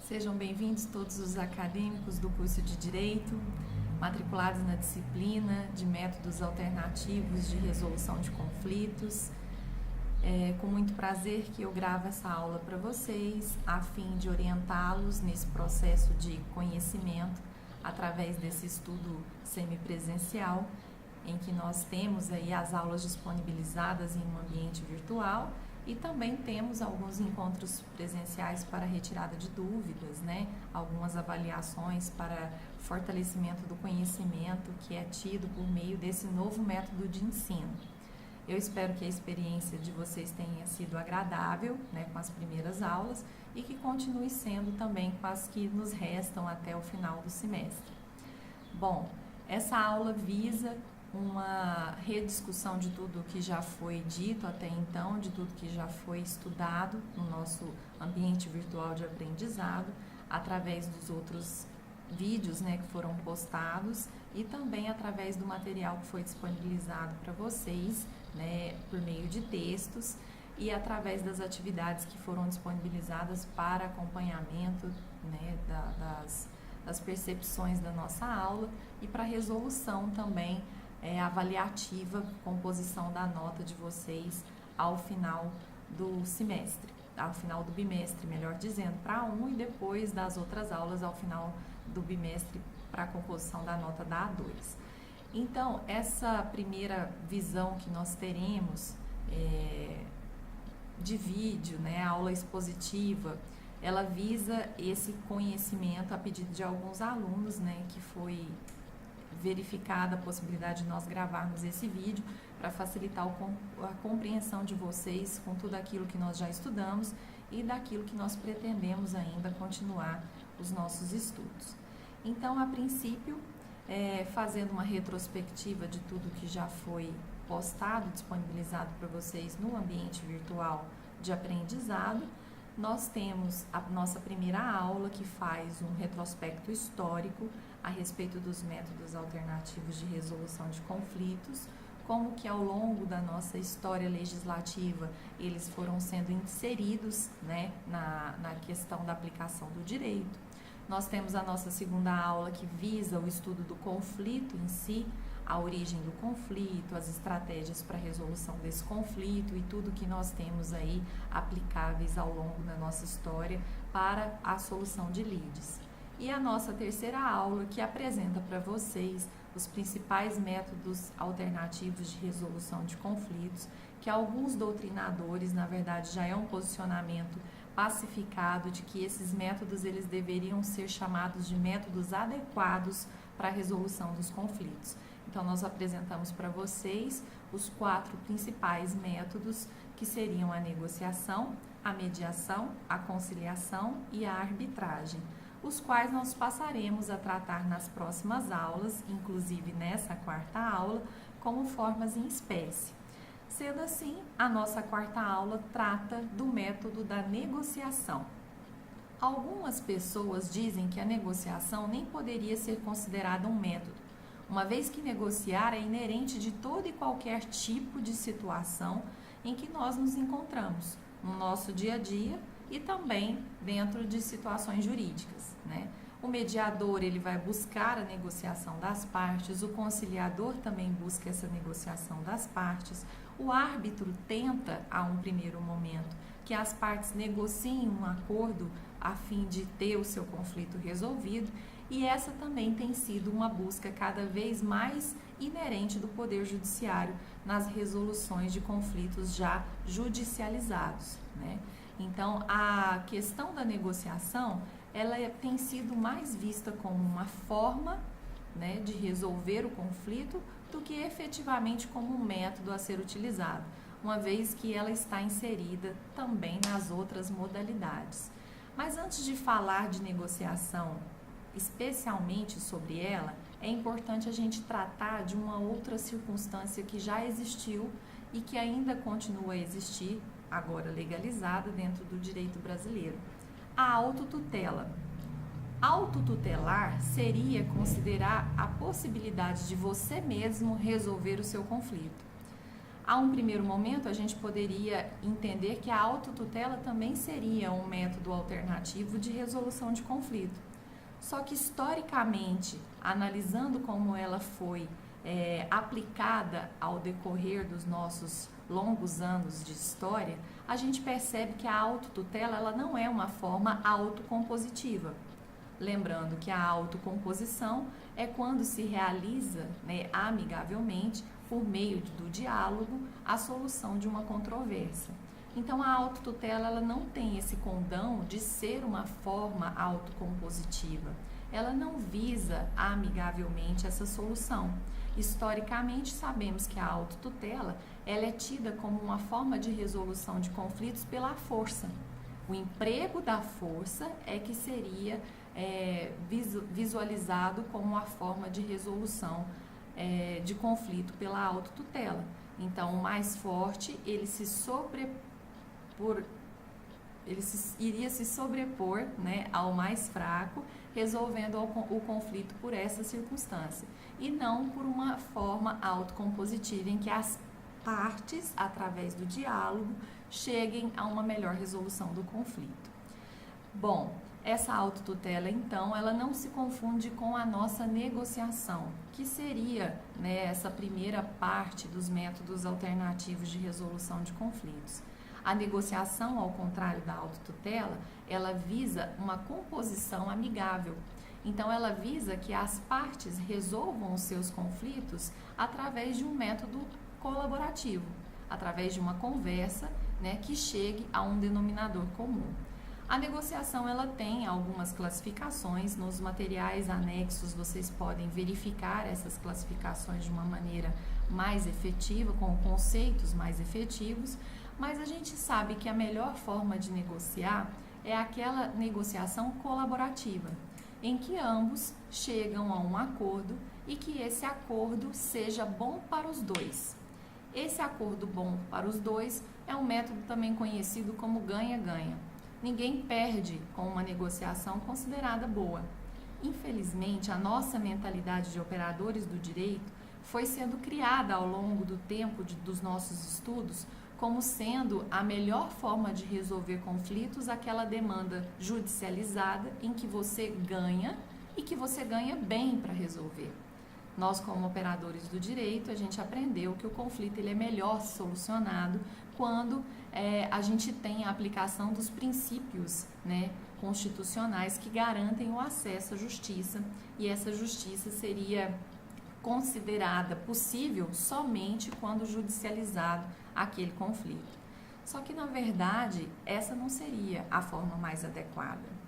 Sejam bem-vindos todos os acadêmicos do curso de Direito, matriculados na disciplina de métodos alternativos de resolução de conflitos. É com muito prazer que eu gravo essa aula para vocês, a fim de orientá-los nesse processo de conhecimento através desse estudo semipresencial, em que nós temos aí as aulas disponibilizadas em um ambiente virtual e também temos alguns encontros presenciais para retirada de dúvidas, Algumas avaliações para fortalecimento do conhecimento que é tido por meio desse novo método de ensino. Eu espero que a experiência de vocês tenha sido agradável, com as primeiras aulas e que continue sendo também com as que nos restam até o final do semestre. Bom, essa aula visa uma rediscussão de tudo que já foi dito até então, de tudo que já foi estudado no nosso ambiente virtual de aprendizado, através dos outros vídeos que foram postados e também através do material que foi disponibilizado para vocês, por meio de textos e através das atividades que foram disponibilizadas para acompanhamento das percepções da nossa aula e para resolução também avaliativa, composição da nota de vocês ao final do semestre, ao final do bimestre, melhor dizendo, para um e depois das outras aulas ao final do bimestre para a composição da nota da A2. Então, essa primeira visão que nós teremos de vídeo, a aula expositiva, ela visa esse conhecimento a pedido de alguns alunos, que foi verificada a possibilidade de nós gravarmos esse vídeo para facilitar a compreensão de vocês com tudo aquilo que nós já estudamos e daquilo que nós pretendemos ainda continuar os nossos estudos. Então, a princípio, fazendo uma retrospectiva de tudo que já foi postado, disponibilizado para vocês no ambiente virtual de aprendizado, nós temos a nossa primeira aula que faz um retrospecto histórico a respeito dos métodos alternativos de resolução de conflitos, como que ao longo da nossa história legislativa eles foram sendo inseridos na questão da aplicação do direito. Nós temos a nossa segunda aula que visa o estudo do conflito em si, a origem do conflito, as estratégias para a resolução desse conflito e tudo que nós temos aí aplicáveis ao longo da nossa história para a solução de lides. E a nossa terceira aula que apresenta para vocês os principais métodos alternativos de resolução de conflitos, que alguns doutrinadores, na verdade, já é um posicionamento pacificado de que esses métodos eles deveriam ser chamados de métodos adequados para a resolução dos conflitos. Então, nós apresentamos para vocês os 4 principais métodos, que seriam a negociação, a mediação, a conciliação e a arbitragem, os quais nós passaremos a tratar nas próximas aulas, inclusive nessa 4ª aula, como formas em espécie. Sendo assim, a nossa 4ª aula trata do método da negociação. Algumas pessoas dizem que a negociação nem poderia ser considerada um método, uma vez que negociar é inerente de todo e qualquer tipo de situação em que nós nos encontramos, no nosso dia a dia e também dentro de situações jurídicas, O mediador, ele vai buscar a negociação das partes, o conciliador também busca essa negociação das partes, o árbitro tenta, a um primeiro momento, que as partes negociem um acordo a fim de ter o seu conflito resolvido, e essa também tem sido uma busca cada vez mais inerente do Poder Judiciário nas resoluções de conflitos já judicializados, Então, a questão da negociação, ela tem sido mais vista como uma forma de resolver o conflito do que efetivamente como um método a ser utilizado, uma vez que ela está inserida também nas outras modalidades. Mas antes de falar de negociação, especialmente sobre ela, é importante a gente tratar de uma outra circunstância que já existiu e que ainda continua a existir, agora legalizada dentro do direito brasileiro: a autotutela. Autotutelar seria considerar a possibilidade de você mesmo resolver o seu conflito. A um primeiro momento, a gente poderia entender que a autotutela também seria um método alternativo de resolução de conflito. Só que, historicamente, analisando como ela foi aplicada ao decorrer dos nossos longos anos de história, a gente percebe que a autotutela ela não é uma forma autocompositiva. Lembrando que a autocomposição é quando se realiza, né, amigavelmente, por meio do diálogo, a solução de uma controvérsia. Então, a autotutela ela não tem esse condão de ser uma forma autocompositiva. Ela não visa amigavelmente essa solução. Historicamente, sabemos que a autotutela ela é tida como uma forma de resolução de conflitos pela força. O emprego da força é que seria visualizado como uma forma de resolução de conflito pela autotutela. Então, o mais forte, ele iria se sobrepor, né, ao mais fraco, resolvendo o conflito por essa circunstância, e não por uma forma autocompositiva em que as partes, através do diálogo, cheguem a uma melhor resolução do conflito. Bom, essa autotutela, então, ela não se confunde com a nossa negociação, que seria, né, essa primeira parte dos métodos alternativos de resolução de conflitos. A negociação, ao contrário da autotutela, ela visa uma composição amigável. Então, ela visa que as partes resolvam os seus conflitos através de um método colaborativo, através de uma conversa, né, que chegue a um denominador comum. A negociação ela tem algumas classificações, nos materiais anexos vocês podem verificar essas classificações de uma maneira mais efetiva, com conceitos mais efetivos, mas a gente sabe que a melhor forma de negociar é aquela negociação colaborativa, em que ambos chegam a um acordo e que esse acordo seja bom para os dois. Esse acordo bom para os dois é um método também conhecido como ganha-ganha. Ninguém perde com uma negociação considerada boa. Infelizmente, a nossa mentalidade de operadores do direito foi sendo criada ao longo do tempo dos nossos estudos como sendo a melhor forma de resolver conflitos aquela demanda judicializada em que você ganha e que você ganha bem para resolver. Nós, como operadores do direito, a gente aprendeu que o conflito ele é melhor solucionado quando a gente tem a aplicação dos princípios, né, constitucionais que garantem o acesso à justiça, e essa justiça seria considerada possível somente quando judicializado aquele conflito. Só que, na verdade, essa não seria a forma mais adequada.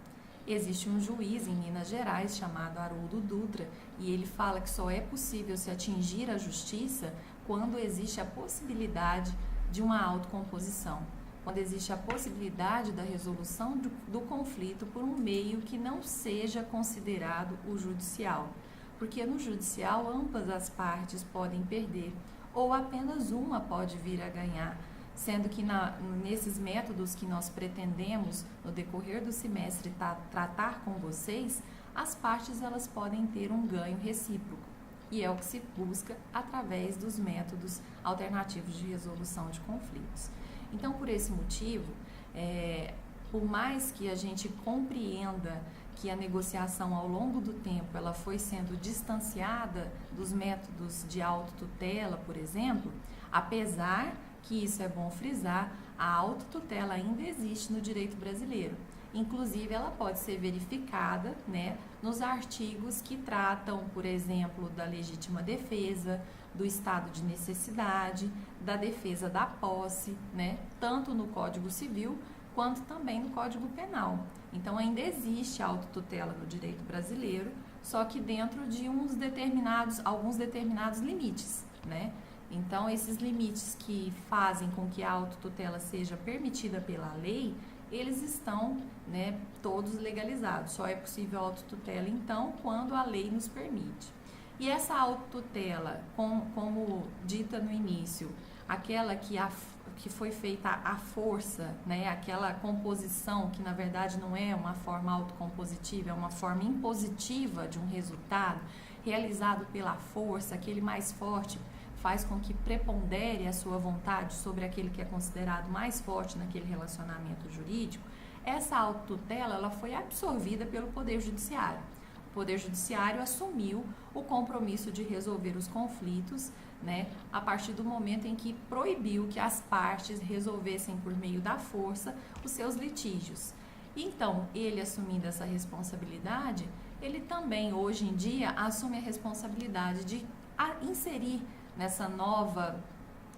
Existe um juiz em Minas Gerais chamado Haroldo Dutra e ele fala que só é possível se atingir a justiça quando existe a possibilidade de uma autocomposição, quando existe a possibilidade da resolução do conflito por um meio que não seja considerado o judicial. Porque no judicial ambas as partes podem perder ou apenas uma pode vir a ganhar, sendo que nesses métodos que nós pretendemos no decorrer do semestre tratar com vocês, as partes elas podem ter um ganho recíproco e é o que se busca através dos métodos alternativos de resolução de conflitos. Então, por esse motivo, por mais que a gente compreenda que a negociação ao longo do tempo ela foi sendo distanciada dos métodos de autotutela, por exemplo, apesar que isso é bom frisar, a autotutela ainda existe no direito brasileiro. Inclusive, ela pode ser verificada, né, nos artigos que tratam, por exemplo, da legítima defesa, do estado de necessidade, da defesa da posse, né, tanto no Código Civil quanto também no Código Penal. Então, ainda existe a autotutela no direito brasileiro, só que dentro de alguns determinados limites, né? Então, esses limites que fazem com que a autotutela seja permitida pela lei, eles estão, né, todos legalizados. Só é possível a autotutela, então, quando a lei nos permite. E essa autotutela, como dita no início, aquela que foi feita à força, né, aquela composição que, na verdade, não é uma forma autocompositiva, é uma forma impositiva de um resultado, realizado pela força, aquele mais forte, faz com que prepondere a sua vontade sobre aquele que é considerado mais forte naquele relacionamento jurídico, essa autotutela ela foi absorvida pelo Poder Judiciário. O Poder Judiciário assumiu o compromisso de resolver os conflitos, né, a partir do momento em que proibiu que as partes resolvessem por meio da força os seus litígios. Então, ele assumindo essa responsabilidade, ele também, hoje em dia, assume a responsabilidade de inserir nessa nova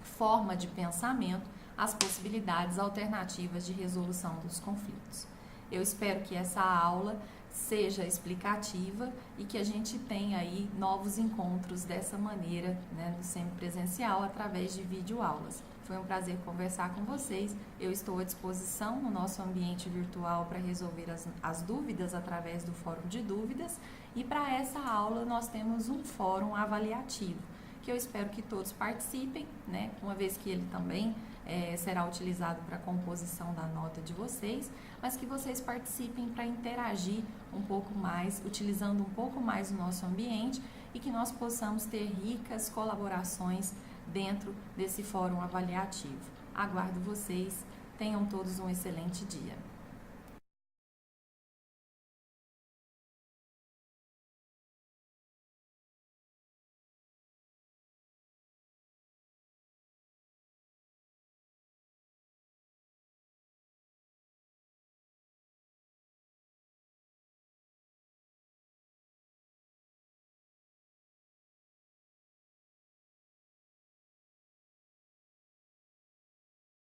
forma de pensamento as possibilidades alternativas de resolução dos conflitos. Eu espero que essa aula seja explicativa e que a gente tenha aí novos encontros dessa maneira, né, no semipresencial, através de videoaulas. Foi um prazer conversar com vocês. Eu estou à disposição no nosso ambiente virtual para resolver as dúvidas através do Fórum de Dúvidas. E para essa aula nós temos um fórum avaliativo, que eu espero que todos participem, né, uma vez que ele também será utilizado para a composição da nota de vocês, mas que vocês participem para interagir um pouco mais, utilizando um pouco mais o nosso ambiente e que nós possamos ter ricas colaborações dentro desse fórum avaliativo. Aguardo vocês, tenham todos um excelente dia.